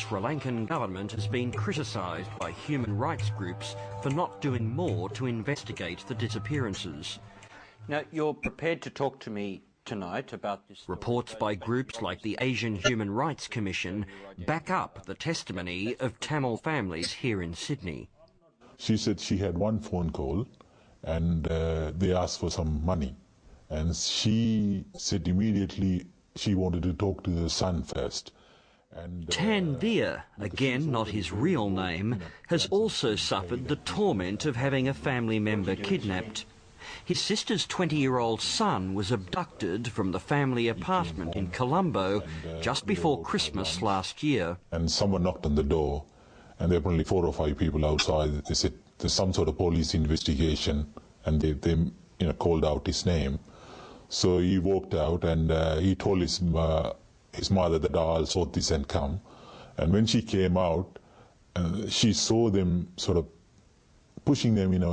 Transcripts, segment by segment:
Sri Lankan government has been criticised by human rights groups for not doing more to investigate the disappearances. Now, you're prepared to talk to me tonight about this. Reports by groups like the Asian Human Rights Commission back up the testimony of Tamil families here in Sydney. She said she had one phone call and they asked for some money. And she said immediately she wanted to talk to the son first. And, Tanveer, again not his real name, has also suffered the torment of having a family member kidnapped. His sister's 20-year-old son was abducted from the family apartment in Colombo just before Christmas last year. And someone knocked on the door, and there were only 4 or 5 people outside. They said there's some sort of police investigation, and they called out his name. So he walked out, and he told his mother that I'll sort this and come. And when she came out, she saw them sort of pushing them in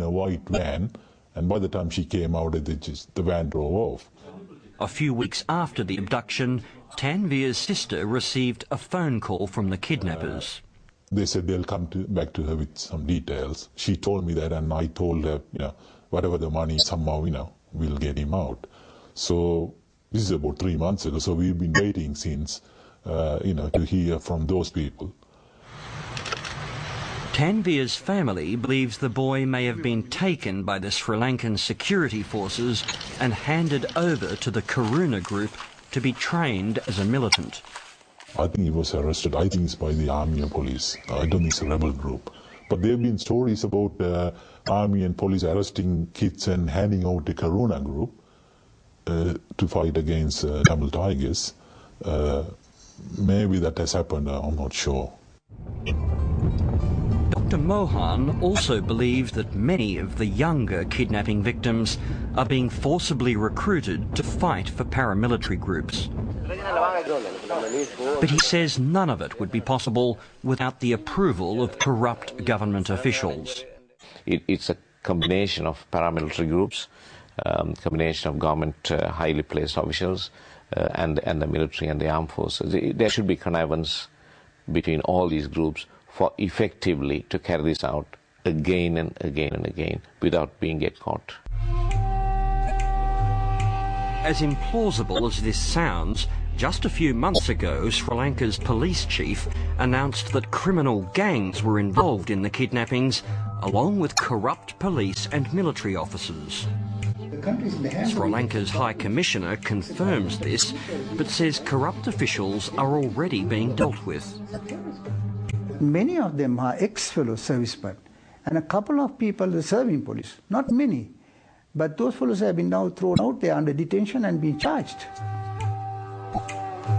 a white van, and by the time she came out, the van drove off. A few weeks after the abduction, Tanveer's sister received a phone call from the kidnappers. They said they'll come back to her with some details. She told me that, and I told her, whatever the money, somehow, we'll get him out. So this is about 3 months ago, so we've been waiting since, to hear from those people. Tanveer's family believes the boy may have been taken by the Sri Lankan security forces and handed over to the Karuna group to be trained as a militant. I think he was arrested. I think it's by the army and police. I don't think it's a rebel group. But there have been stories about army and police arresting kids and handing out the Karuna group to fight against Tamil Tigers. Maybe that has happened, I'm not sure. Dr. Mohan also believes that many of the younger kidnapping victims are being forcibly recruited to fight for paramilitary groups. But he says none of it would be possible without the approval of corrupt government officials. It's a combination of paramilitary groups, combination of government highly placed officials, and the military and the armed forces. There should be connivance between all these groups for effectively to carry this out again and again and again without being caught. As implausible as this sounds, just a few months ago, Sri Lanka's police chief announced that criminal gangs were involved in the kidnappings, along with corrupt police and military officers. Sri Lanka's High Commissioner confirms this, but says corrupt officials are already being dealt with. Many of them are ex-fellow servicemen, and a couple of people are serving police. Not many, but those fellows have been now thrown out there under detention and been charged.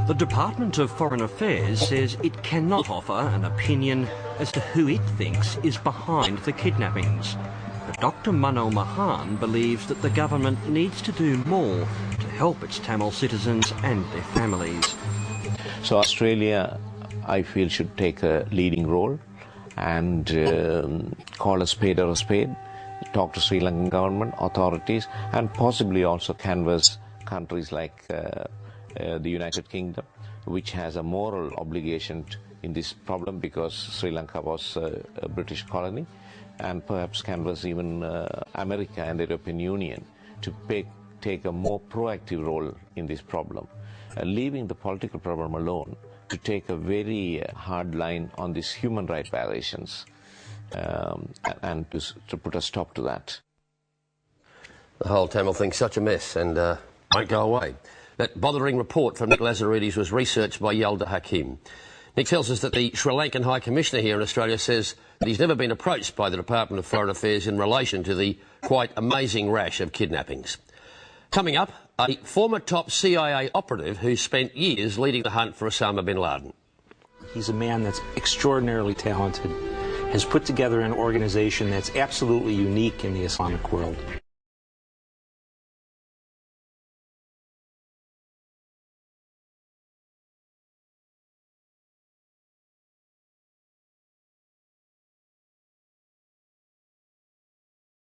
The Department of Foreign Affairs says it cannot offer an opinion as to who it thinks is behind the kidnappings. But Dr. Mano Mahan believes that the government needs to do more to help its Tamil citizens and their families. So Australia, I feel, should take a leading role and call a spade or a spade, talk to Sri Lankan government, authorities, and possibly also canvass countries like the United Kingdom, which has a moral obligation in this problem because Sri Lanka was a British colony, and perhaps canvass even America and the European Union to take a more proactive role in this problem, leaving the political problem alone, to take a very hard line on these human rights violations and to put a stop to that. The whole Tamil thing's such a mess and won't go away. That bothering report from Nick Lazaridis was researched by Yalda Hakim. Nick tells us that the Sri Lankan High Commissioner here in Australia says that he's never been approached by the Department of Foreign Affairs in relation to the quite amazing rash of kidnappings. Coming up, a former top CIA operative who spent years leading the hunt for Osama bin Laden. He's a man that's extraordinarily talented, has put together an organization that's absolutely unique in the Islamic world.